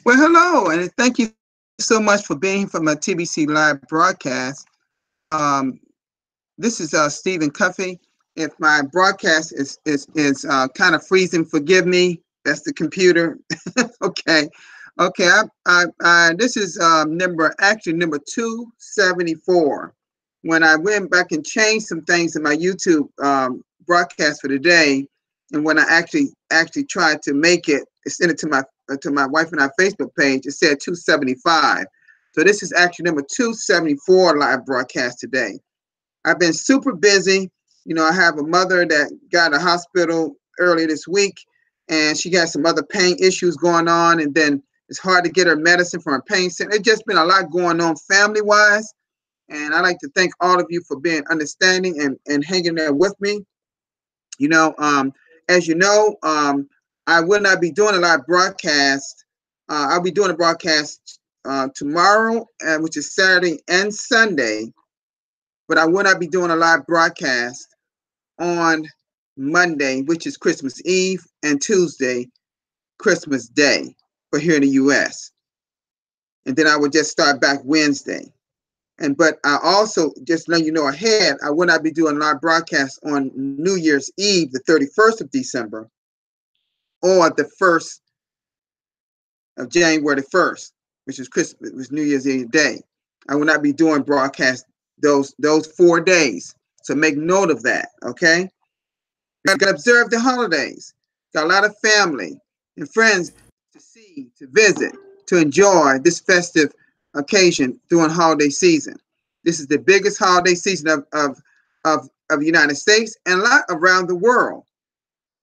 Well, hello, and thank you so much for being here for my TBC live broadcast. Um, this is Stephen Cuffey. If my broadcast is kind of freezing, forgive me. That's the computer. Okay, okay. This is number 274. When I went back and changed some things in my YouTube broadcast for today, and when I actually tried to make it, send it to my wife and our Facebook page, it said 275. So this is actually number 274 live broadcast today. I've been super busy. You know, I have a mother that got a hospital earlier this week, and she got some other pain issues going on, and then it's hard to get her medicine from her pain center. It's just been a lot going on family-wise, and I'd like to thank all of you for being understanding and hanging there with me. You know, as you know, I will not be doing a live broadcast. I'll be doing a broadcast tomorrow, which is Saturday and Sunday, but I will not be doing a live broadcast on Monday, which is Christmas Eve, and Tuesday, Christmas Day for here in the U.S. And then I will just start back Wednesday. But I also, just letting you know ahead, I will not be doing live broadcast on New Year's Eve, the 31st of December, or the 1st of January the 1st, which is Christmas, which is New Year's Eve day. I will not be doing broadcast those 4 days. So make note of that, okay? We got to observe the holidays. Got a lot of family and friends to see, to visit, to enjoy this festive occasion during holiday season. This is the biggest holiday season of the United States and a lot around the world.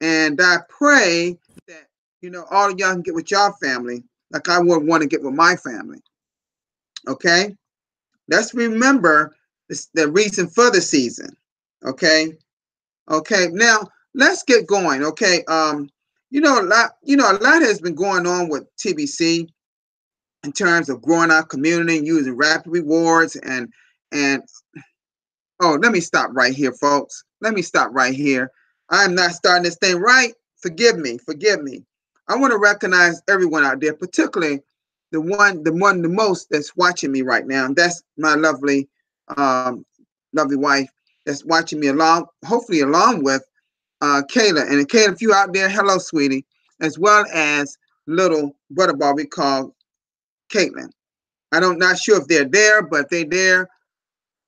And I pray that, you know, all of y'all can get with your family like I would want to get with my family. Okay? Let's remember the reason for the season. Okay? Okay, now let's get going. Okay. A lot has been going on with TBC in terms of growing our community, using rapid rewards and oh, let me stop right here, folks. Let me stop right here. I'm not starting this thing right. Forgive me. I want to recognize everyone out there, particularly the most that's watching me right now. And that's my lovely wife that's watching me hopefully along with Kayla. And Kayla, if you out there, hello, sweetie, as well as little butterball we call Caitlin. I'm not sure if they're there, but if they're there,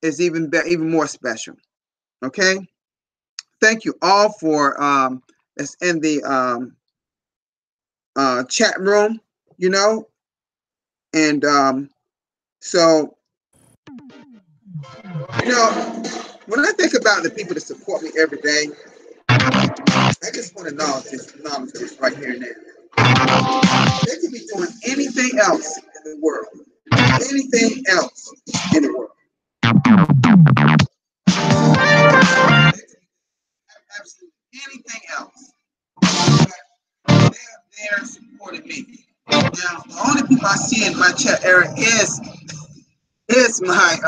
it's even more special. Okay. Thank you all for that's in the chat room, you know, and so you know, when I think about the people that support me every day, I just want to acknowledge this right here and now. They could be doing anything else in the world. Anything else in the world. Absolutely anything else. But they are there supporting me. Now, the only people I see in my chat area is my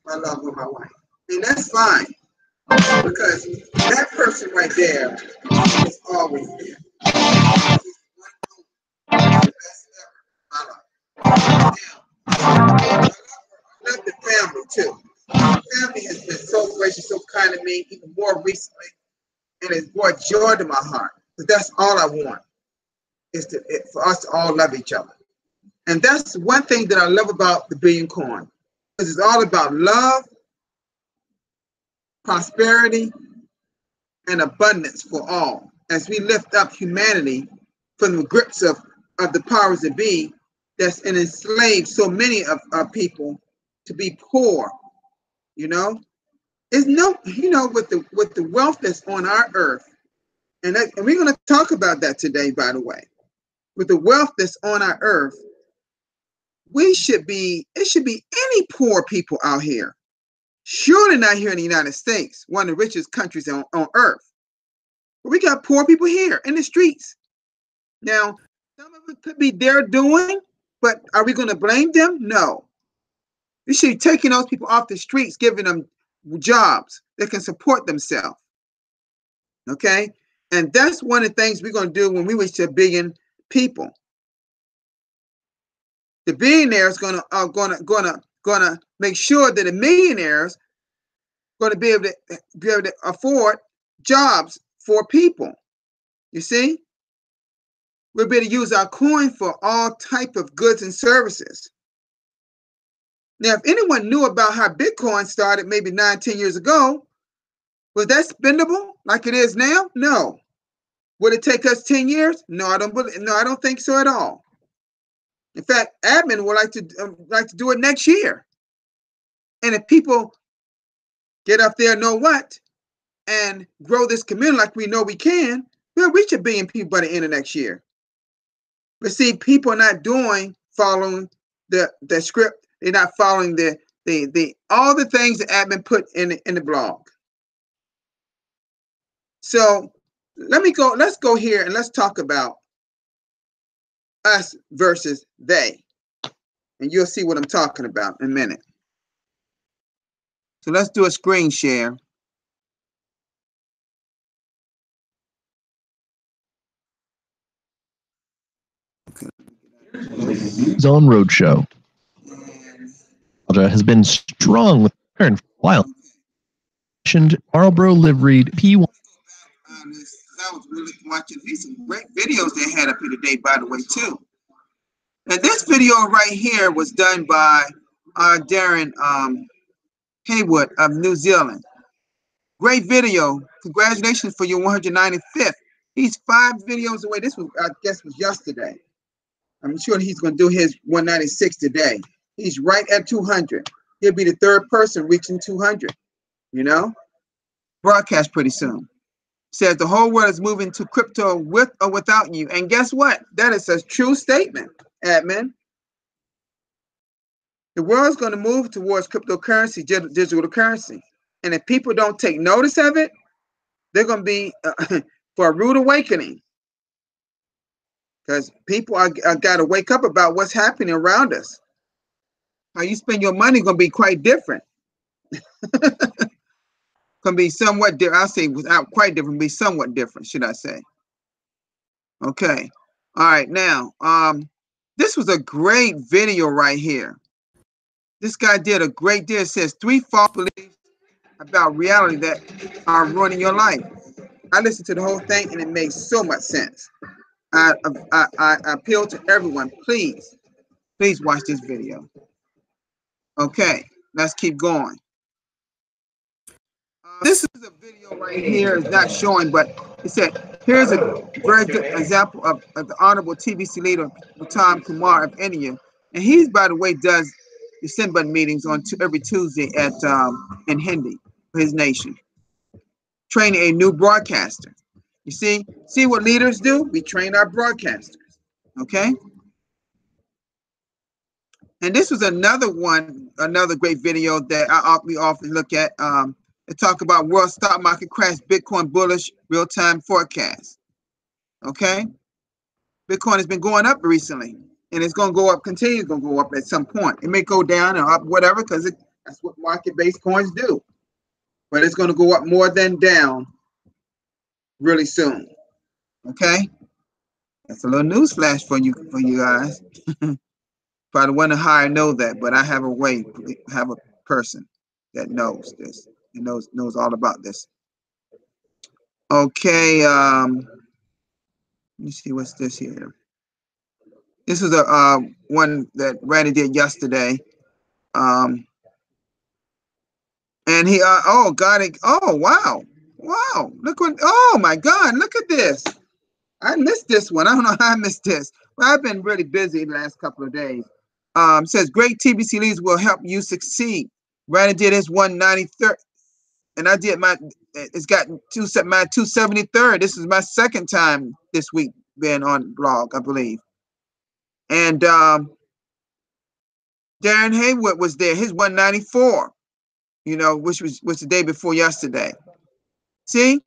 love with my wife. And that's fine. Because that person right there is always there. The best ever in my life. Now, I love the family too. The family has been so gracious, so kind to me, even more recently, and it's brought joy to my heart. But that's all I want, is for us to all love each other. And that's one thing that I love about the Billion Coin, because it's all about love, prosperity, and abundance for all, as we lift up humanity from the grips of the powers that be that's enslaved so many of people to be poor. You know, with the wealth that's on our earth, and we're going to talk about that today, by the way. With the wealth that's on our earth, it should be any poor people out here. Surely not here in the United States, one of the richest countries on earth. But we got poor people here in the streets. Now, some of it could be their doing, but are we going to blame them? No. We should be taking those people off the streets, giving them jobs that can support themselves. Okay? And that's one of the things we're going to do when we reach 1 billion people. The billionaires are gonna make sure that the millionaires going to be able to afford jobs for people. You see, we'll be able to use our coin for all type of goods and services. Now, if anyone knew about how Bitcoin started maybe 9-10 years ago, was that spendable like it is now? No. Would it take us 10 years? No, I don't think so at all. In fact, admin would like to do it next year. And if people get up there, know what, and grow this community like we know we can, we'll reach 1 billion people by the end of next year. But see, people are not following the script. They're not following the all the things that admin put in the blog. So let's go here and let's talk about us versus they. And you'll see what I'm talking about in a minute. So let's do a screen share. Zone Roadshow. Has been strong with Aaron for a while. Marlboro liveried P1. I was really watching these great videos they had up here today, by the way, too. And this video right here was done by Darren Haywood of New Zealand. Great video. Congratulations for your 195th. He's 5 videos away. This was, I guess, was yesterday. I'm sure he's going to do his 196 today. He's right at 200. He'll be the 3rd person reaching 200. You know, broadcast pretty soon. Says the whole world is moving to crypto with or without you. And guess what? That is a true statement, admin. The world's going to move towards cryptocurrency, digital currency. And if people don't take notice of it, they're going to be for a rude awakening. Because people are got to wake up about what's happening around us. How you spend your money is going to be quite different. Going to be somewhat different. I'll say without quite different, be somewhat different, should I say. Okay. All right. Now, this was a great video right here. This guy did a great deal. It says 3 false beliefs about reality that are ruining your life. I listened to the whole thing and it makes so much sense. I appeal to everyone, please watch this video. Okay, let's keep going. This is a video right here. It's not showing, but it said, here's a very good example of the Honorable TBC leader, Tom Kumar of India. And he's, by the way, does the Sinbad meetings on every Tuesday at in Hindi for his nation. Training a new broadcaster. You see what leaders do? We train our broadcasters. Okay. And this was another great video that we often look at. They talk about world stock market crash, Bitcoin bullish real-time forecast. Okay. Bitcoin has been going up recently, and it's going to go up, continue to go up at some point. It may go down or up, whatever, because that's what market-based coins do. But it's going to go up more than down really soon. Okay. That's a little news flash for you guys. Probably wonder how I know that, but I have a person that knows this and knows all about this. Okay, let me see what's this here. This is a one that Randy did yesterday. And he oh got it. Oh wow, look what, oh my God, look at this. I missed this one. I don't know how I missed this. But I've been really busy the last couple of days. Says great TBC leaders will help you succeed. Randy did his 193rd, and I did my. It's got my 273rd. This is my 2nd time this week being on blog, I believe. And Darren Haywood was there. His 194. You know, which was the day before yesterday. See,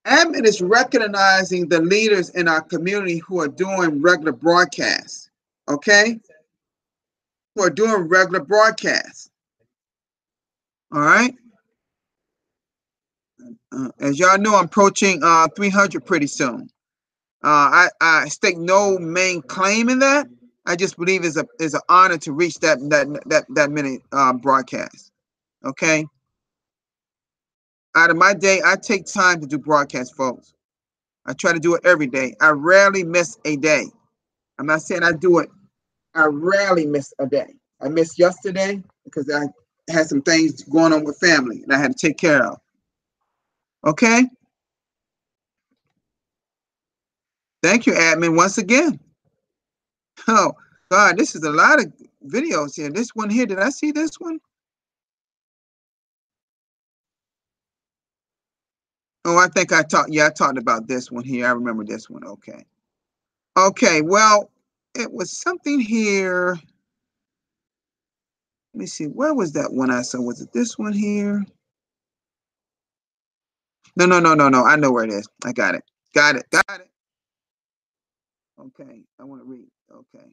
admin is recognizing the leaders in our community who are doing regular broadcasts. Okay, who are doing regular broadcasts. All right. As y'all know, I'm approaching 300 pretty soon. I stake no main claim in that. I just believe it's an honor to reach that many broadcasts. Okay. Out of my day, I take time to do broadcasts, folks. I try to do it every day. I rarely miss a day. I'm not saying I do it. I rarely miss a day. I missed yesterday because I had some things going on with family and I had to take care of. Okay. Thank you, admin, once again. Oh, God, this is a lot of videos here. This one here, did I see this one? Oh, I think I talked about this one here. I remember this one. Okay. Okay, well, it was something here. Let me see. Where was that one I saw? Was it this one here? No. I know where it is. I got it. Got it. Okay, I want to read. Okay.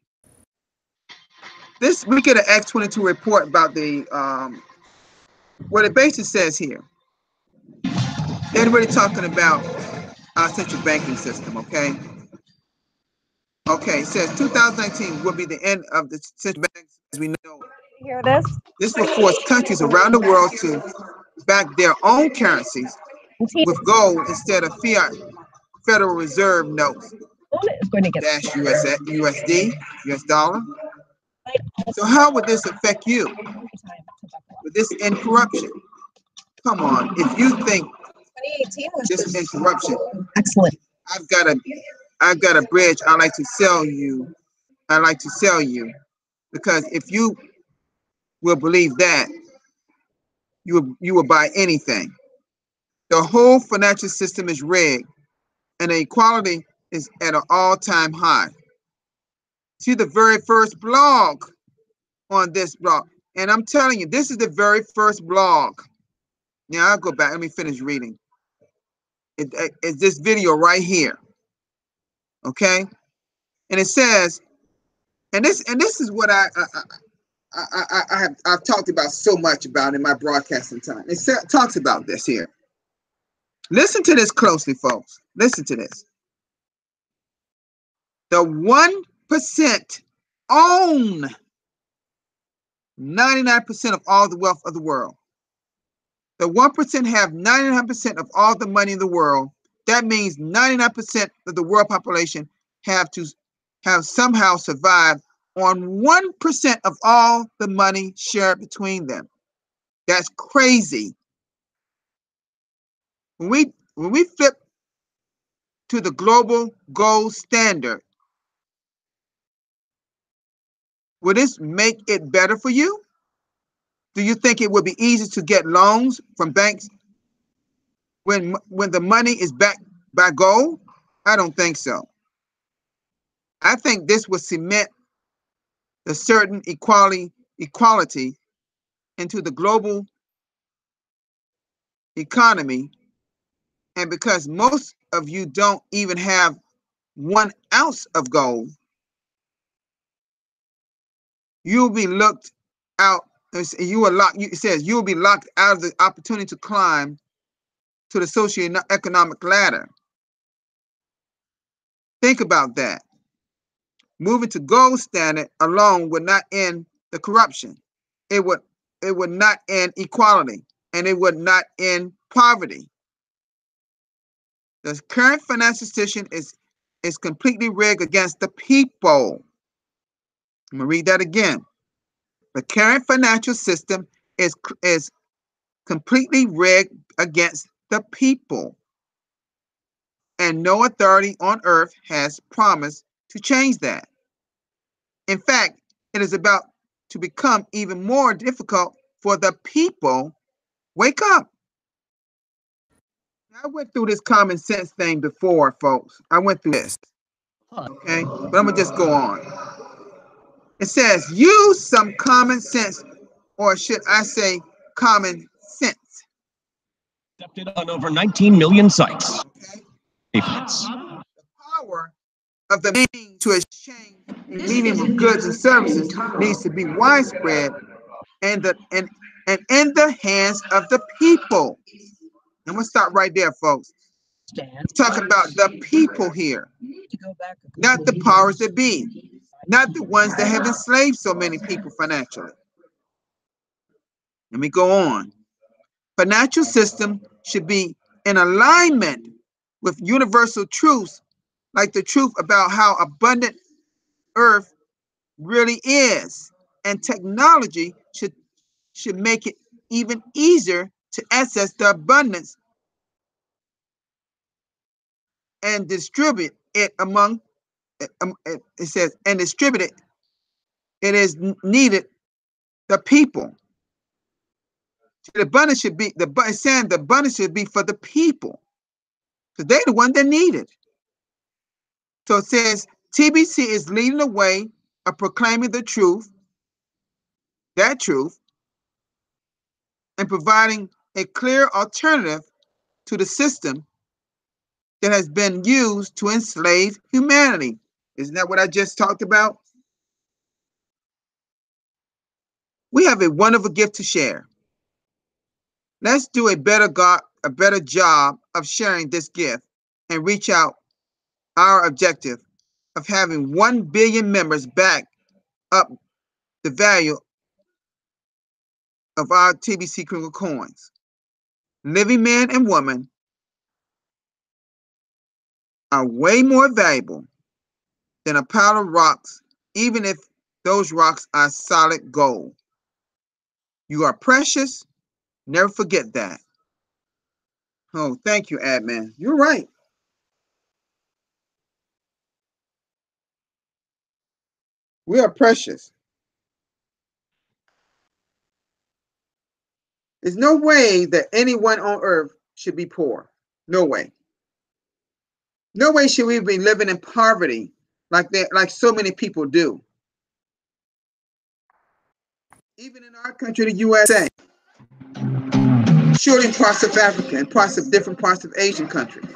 This, we get an X22 report about the, what it basically says here. They're really talking about our central banking system, okay? Okay, it says 2019 will be the end of the central banks as we know it. Hear this? This will force countries around the world to back their own currencies with gold instead of fiat Federal Reserve notes, Is going to get dash USD, US dollar. So how would this affect you? Would this end corruption? Come on, if you think 2018 was this end corruption, excellent. I've got a bridge I like to sell you. Because if you will believe that, you will buy anything. The whole financial system is rigged, and the equality is at an all-time high. See the very first blog on this blog, and I'm telling you, this is the very first blog. Now I'll go back. Let me finish reading. It's this video right here. Okay, and it says, and this is what I've talked about so much about in my broadcasting time. It talks about this here. Listen to this closely, folks. Listen to this. The 1% own 99% of all the wealth of the world. The 1% have 99% of all the money in the world. That means 99% of the world population have somehow survived on 1% of all the money shared between them. That's crazy. When we flip to the global gold standard, will this make it better for you? Do you think it would be easy to get loans from banks when the money is backed by gold? I don't think so. I think this will cement the certain equality into the global economy. And because most of you don't even have 1 ounce of gold, you'll be looked out. It says you'll be locked out of the opportunity to climb to the socioeconomic ladder. Think about that. Moving to gold standard alone would not end the corruption. It would not end equality, and it would not end poverty. The current financial system is completely rigged against the people. I'm gonna read that again. The current financial system is completely rigged against the people, and no authority on earth has promised to change that. In fact, it is about to become even more difficult for the people. Wake up. I went through this common sense thing before, folks. I went through this. Okay, but I'm gonna just go on. It says use some common sense, or should I say common sense. Accepted on over 19 million sites. Okay? The The power of the means to exchange a medium of goods and services needs to be widespread and in the hands of the people. I'm gonna stop right there, folks. Talking about the people here, not the powers that be, not the ones that have enslaved so many people financially. Let me go on. Financial system should be in alignment with universal truths, like the truth about how abundant Earth really is, and technology should make it even easier to access the abundance and distribute it among. It says and distribute it. It is needed the people. The abundance should be it's saying the abundance should be for the people, because they're the one that need it. So it says TBC is leading the way of proclaiming the truth, that truth, and providing a clear alternative to the system that has been used to enslave humanity. Isn't that what I just talked about? We have a wonderful gift to share. Let's do a better job of sharing this gift and reach out our objective of having 1 billion members back up the value of our TBC Criminal Coins. Living man and woman are way more valuable than a pile of rocks, even if those rocks are solid gold. You are precious. Never forget that. Oh, thank you, admin. You're right. We are precious. There's no way that anyone on earth should be poor. No way. No way should we be living in poverty like so many people do. Even in our country, the USA, surely in parts of Africa and different parts of Asian countries.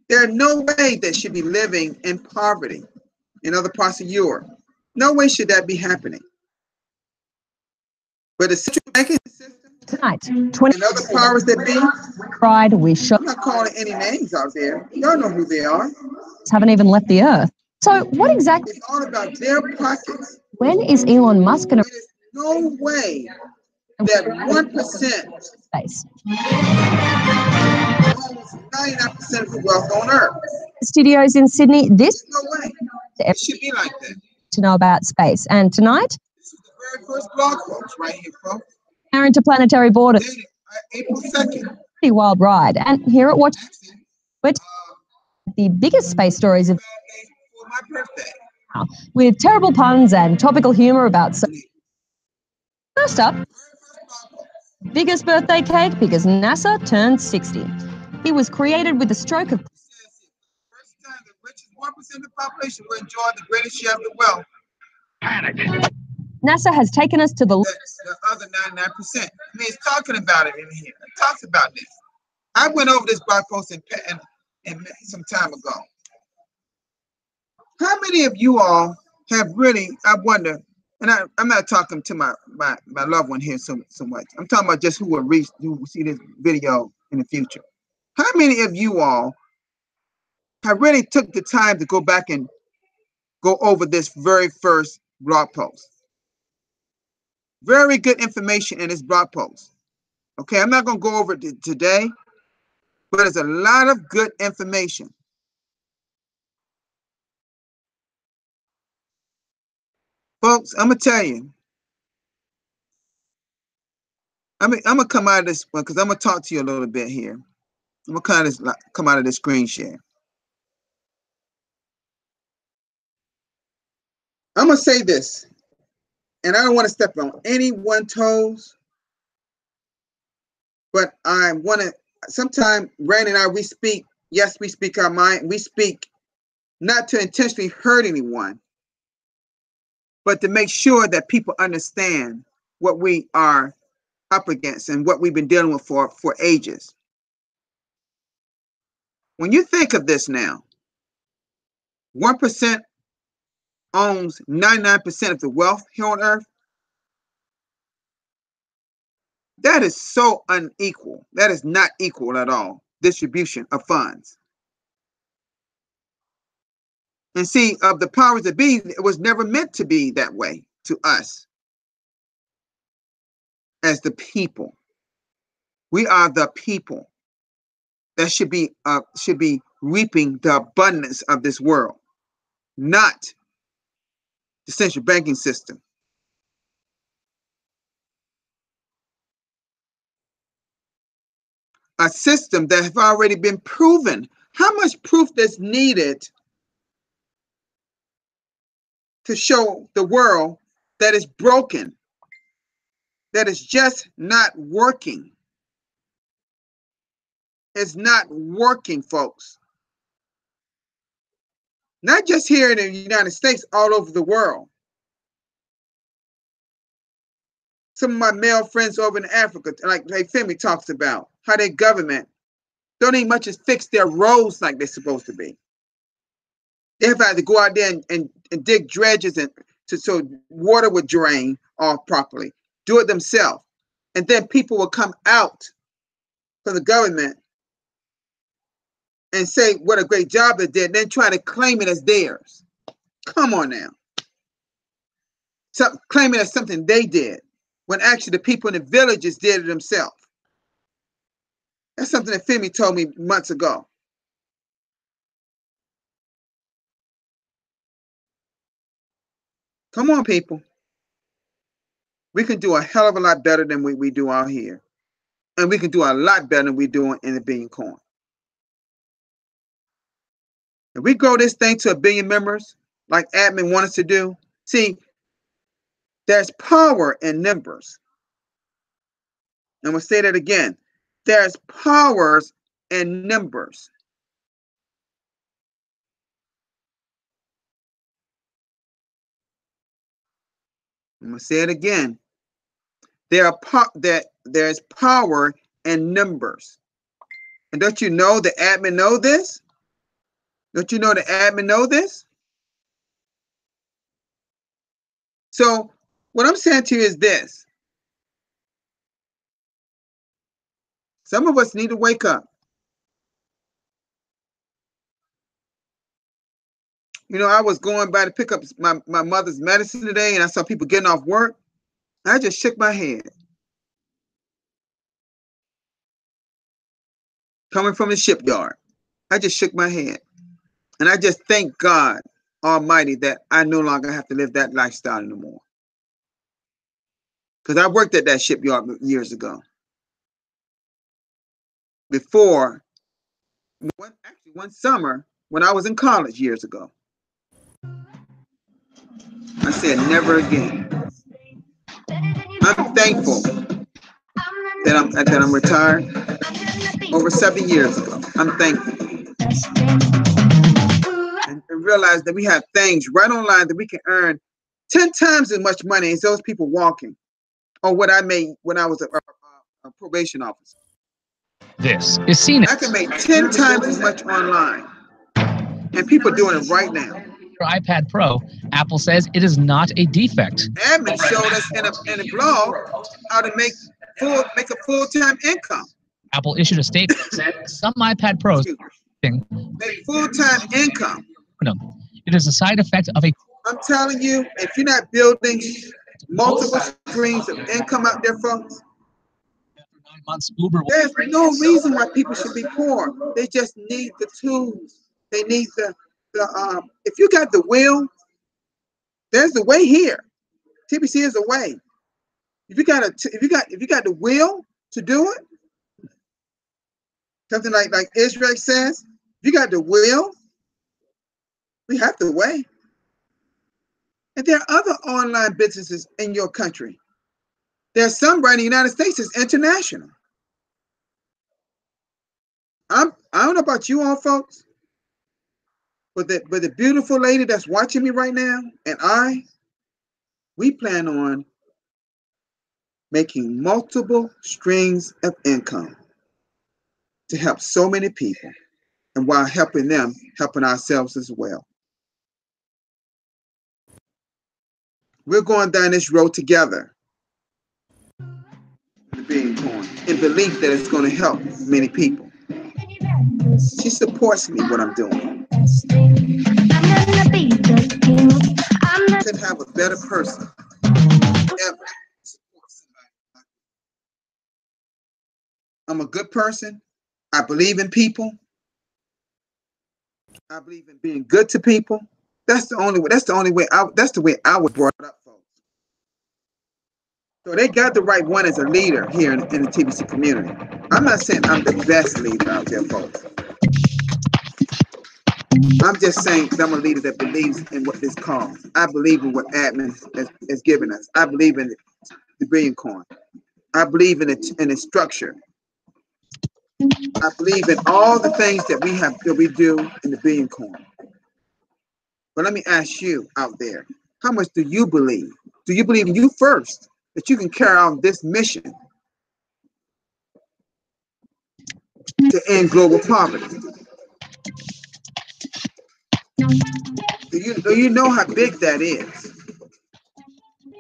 There are no way that should be living in poverty in other parts of Europe. No way should that be happening. But the central banking system Tonight, and other powers that be, cried, we shot. I'm not calling any names out there. Y'all know who they are. Haven't even left the earth. So what exactly? It's all about their pockets. When is Elon Musk going to? There's no way that 1% Space. owns 99% of the wealth on earth. Studios in Sydney. This There's no way. It should be like that. to know about space. And tonight, This is the very first blog post right here, folks. our interplanetary borders. Dated April 2nd. Pretty wild ride. And here at Watch, the biggest space stories of Before my birthday. with terrible puns and topical humor about. First up, biggest birthday cake because NASA turned 60. He was created with a stroke of. First time the richest 1% of the population will enjoy the greatest share of the wealth. NASA has taken us to the other 99%. I mean, it's talking about it in here. It talks about this. I went over this blog post and some time ago. How many of you all have really, I wonder, and I'm not talking to my loved one here so much. I'm talking about just who will see this video in the future. How many of you all have really took the time to go back and go over this very first blog post? Very good information in this blog post. Okay, I'm not going to go over it today, but there's a lot of good information. Folks, I'm going to tell you. I'm going to come out of this one because I'm going to talk to you a little bit here. I'm going to come out of this screen share. I'm going to say this, and I don't want to step on anyone's toes, but I want to, sometimes Randy and I, we speak our mind. We speak not to intentionally hurt anyone, but to make sure that people understand what we are up against and what we've been dealing with for ages. When you think of this now, 1% owns 99% of the wealth here on earth. That is so unequal. That is not equal at all. Distribution of funds. And see, of the powers that be, it was never meant to be that way to us as the people. We are the people that should be reaping the abundance of this world, not the central banking system. A system that has already been proven. How much proof is needed to show the world that it's broken, that it's just not working? It's not working, folks. Not just here in the United States, all over the world. Some of my male friends over in Africa, like Femi talks about, how their government don't even much as fix their roads like they're supposed to be. They have had to go out there and dig dredges so water would drain off properly. Do it themselves. And then people will come out from the government and say what a great job they did, and then try to claim it as theirs. Come on now. Claim it as something they did, when actually the people in the villages did it themselves. That's something that Femi told me months ago. Come on, people. We can do a hell of a lot better than we do out here. And we can do a lot better than we're doing in the Billion Coin. If we grow this thing to 1 billion members, like admin want us to do, see, there's power in numbers. I'm going to say that again. There's powers in numbers. I'm going to say it again. There's power in numbers. And don't you know the admin know this? Don't you know the admin know this? So what I'm saying to you is this. Some of us need to wake up. You know, I was going by to pick up my mother's medicine today, and I saw people getting off work. I just shook my head. Coming from the shipyard, I just shook my head. And I just thank God Almighty that I no longer have to live that lifestyle anymore. Because I worked at that shipyard years ago. Before, one summer when I was in college years ago. I said, never again. I'm thankful that I'm retired over 7 years ago. I'm thankful. And realize that we have things right online that we can earn 10 times as much money as those people walking, or what I made when I was a probation officer. This is seen. I can make 10 times as much online, and people are doing it right now. Your iPad Pro, Apple says it is not a defect. Admin showed us in a blog how to make a full-time income. Apple issued a statement that said some iPad Pros make full-time income. No, it is a side effect of a. I'm telling you, if you're not building multiple streams of income out there, folks, there's no reason why people should be poor. They just need the tools. They need the if you got the will, there's the way here. TBC is a way. If you got the will to do it, something like Israel says, if you got the will, we have the way. And there are other online businesses in your country. There's some right in the United States that's international. I don't know about you all folks, but the beautiful lady that's watching me right now and we plan on making multiple streams of income to help so many people, and while helping them, helping ourselves as well. We're going down this road together. Being in belief that it's going to help many people. She supports me what I'm doing. Couldn't have a better person ever. I'm a good person. I believe in people. I believe in being good to people. That's the only way. That's the only way. That's the way I was brought up, folks. So they got the right one as a leader here in the TBC community. I'm not saying I'm the best leader out there, folks. I'm just saying that I'm a leader that believes in what this cause. I believe in what admin has given us. I believe in the Billion Coin. I believe in its structure. I believe in all the things that we do in the Billion Coin. But let me ask you out there, how much do you believe? Do you believe in you first, that you can carry out this mission to end global poverty? Do you know how big that is?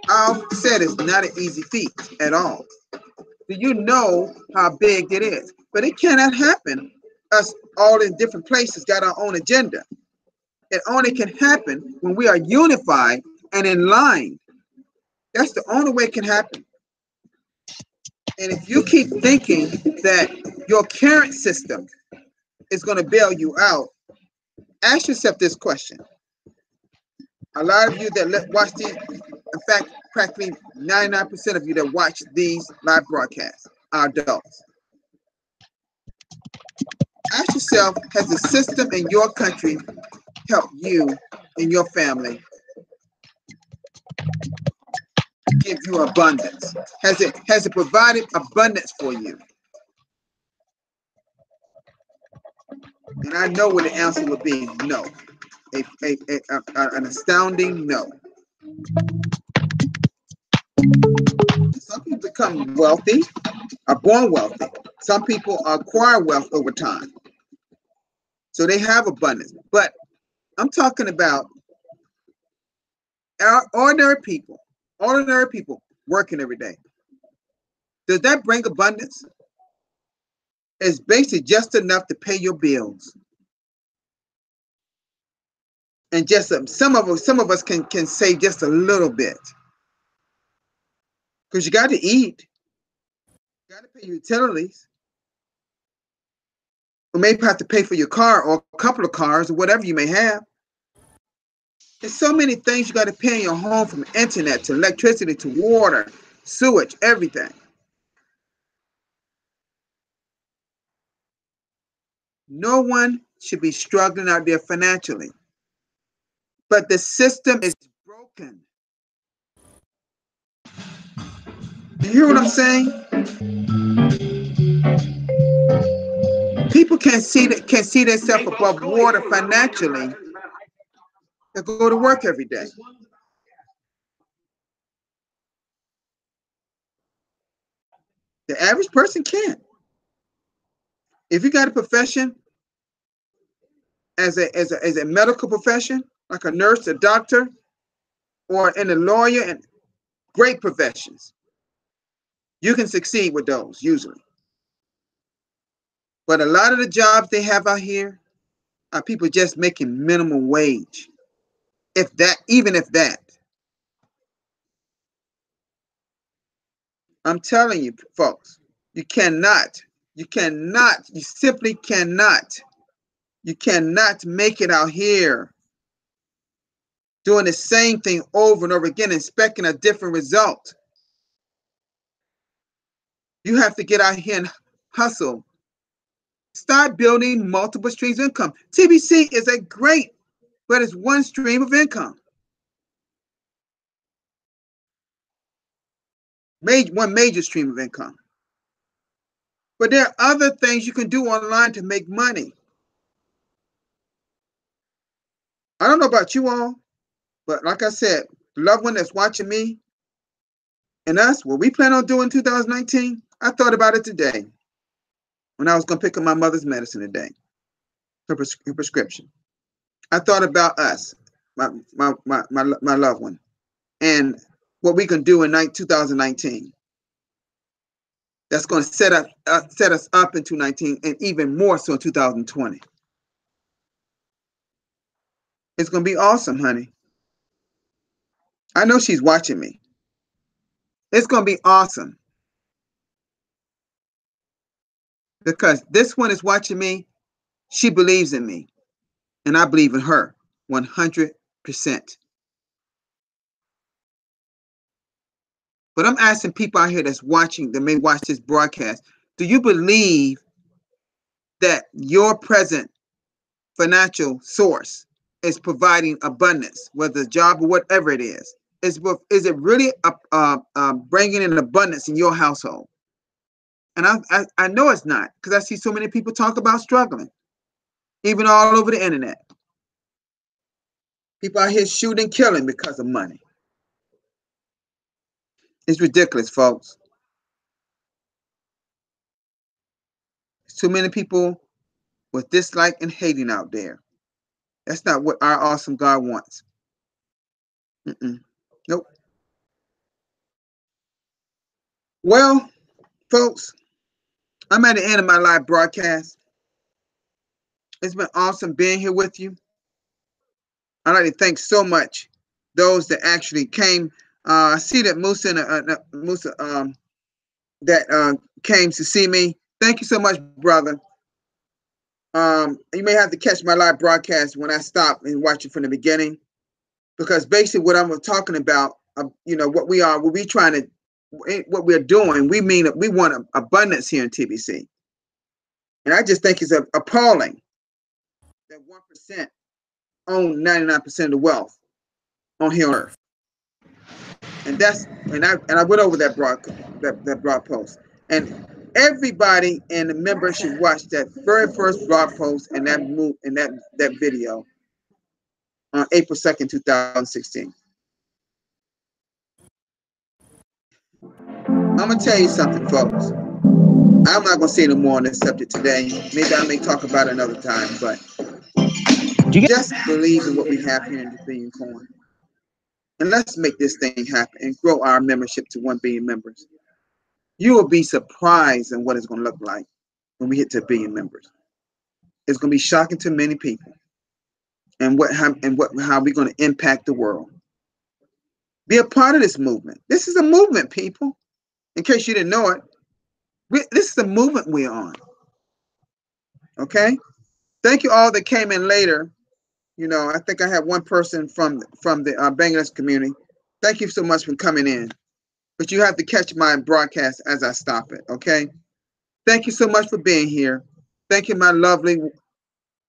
I've said it's not an easy feat at all. Do you know how big it is? But it cannot happen. Us all in different places got our own agenda. It only can happen when we are unified and in line. That's the only way it can happen. And if you keep thinking that your current system is going to bail you out, ask yourself this question. A lot of you that watch these, in fact, practically 99% of you that watch these live broadcasts are adults. Ask yourself, has the system in your country helped you and your family give you abundance? Has it provided abundance for you? And I know what the answer would be: no. An astounding no. Some people become wealthy, are born wealthy. Some people acquire wealth over time. So they have abundance. But I'm talking about ordinary people working every day. Does that bring abundance? It's basically just enough to pay your bills. And just some of us can save just a little bit. Because you got to eat. You got to pay your utilities. Or maybe have to pay for your car or a couple of cars or whatever you may have. There's so many things you got to pay in your home, from internet to electricity to water, sewage, everything. No one should be struggling out there financially. But the system is broken. You hear what I'm saying? People can't see themselves above water financially. They go to work every day. The average person can't. If you got a profession as a medical profession, like a nurse, a doctor, or in a lawyer, and great professions, you can succeed with those usually. But a lot of the jobs they have out here are people just making minimum wage. If that, even if that. I'm telling you, folks, you simply cannot. You cannot make it out here doing the same thing over and over again, expecting a different result. You have to get out here and hustle. Start building multiple streams of income. TBC is great, but it's one stream of income. One major stream of income. But there are other things you can do online to make money. I don't know about you all, but like I said, the loved one that's watching me and us, what we plan on doing in 2019, I thought about it today when I was going to pick up my mother's medicine today, her prescription. I thought about us, my loved one, and what we can do in 2019. that's going to set us up in 2019 and even more so in 2020. It's going to be awesome, honey. I know she's watching me. It's going to be awesome. Because this one is watching me. She believes in me. And I believe in her 100%. But I'm asking people out here that's watching, that may watch this broadcast, do you believe that your present financial source is providing abundance, whether a job or whatever it is? Is it really bringing in abundance in your household? And I know it's not, because I see so many people talk about struggling, even all over the internet. People out here shooting and killing because of money. It's ridiculous, folks. There's too many people with dislike and hating out there. That's not what our awesome God wants. Nope. Well, folks, I'm at the end of my live broadcast. It's been awesome being here with you. I'd like to thank so much those that actually came. I see that Musa that came to see me. Thank you so much, brother. You may have to catch my live broadcast when I stop and watch it from the beginning, because basically what I'm talking about, what we're doing, we mean that we want abundance here in TBC. And I just think it's appalling that 1% own 99% of the wealth on here on earth. And I went over that blog post. And everybody in the member should watch that very first blog post and that video on April 2nd, 2016. I'm gonna tell you something, folks. I'm not gonna say no more on this subject today. Maybe I may talk about it another time, but just believe in what we have here in the Billion Coin. And let's make this thing happen and grow our membership to 1 billion members. You will be surprised in what it's going to look like when we hit to 1 billion members. It's going to be shocking to many people, and how we're going to impact the world. Be a part of this movement. This is a movement, people. In case you didn't know it, this is the movement we're on. Okay. Thank you all that came in later. I think I have one person from the Bangladesh community. Thank you so much for coming in. But you have to catch my broadcast as I stop it, okay? Thank you so much for being here. Thank you, my lovely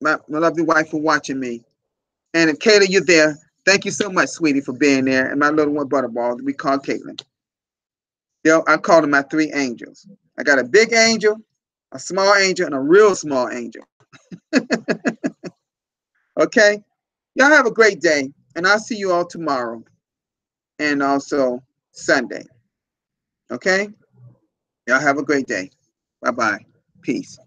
wife, for watching me. And if Kayla, you're there, thank you so much, sweetie, for being there. And my little one, Butterball, we call Caitlin. I call them my 3 angels. I got a big angel, a small angel, and a real small angel. Okay? Y'all have a great day. And I'll see you all tomorrow. And also Sunday. Okay? Y'all have a great day. Bye-bye. Peace.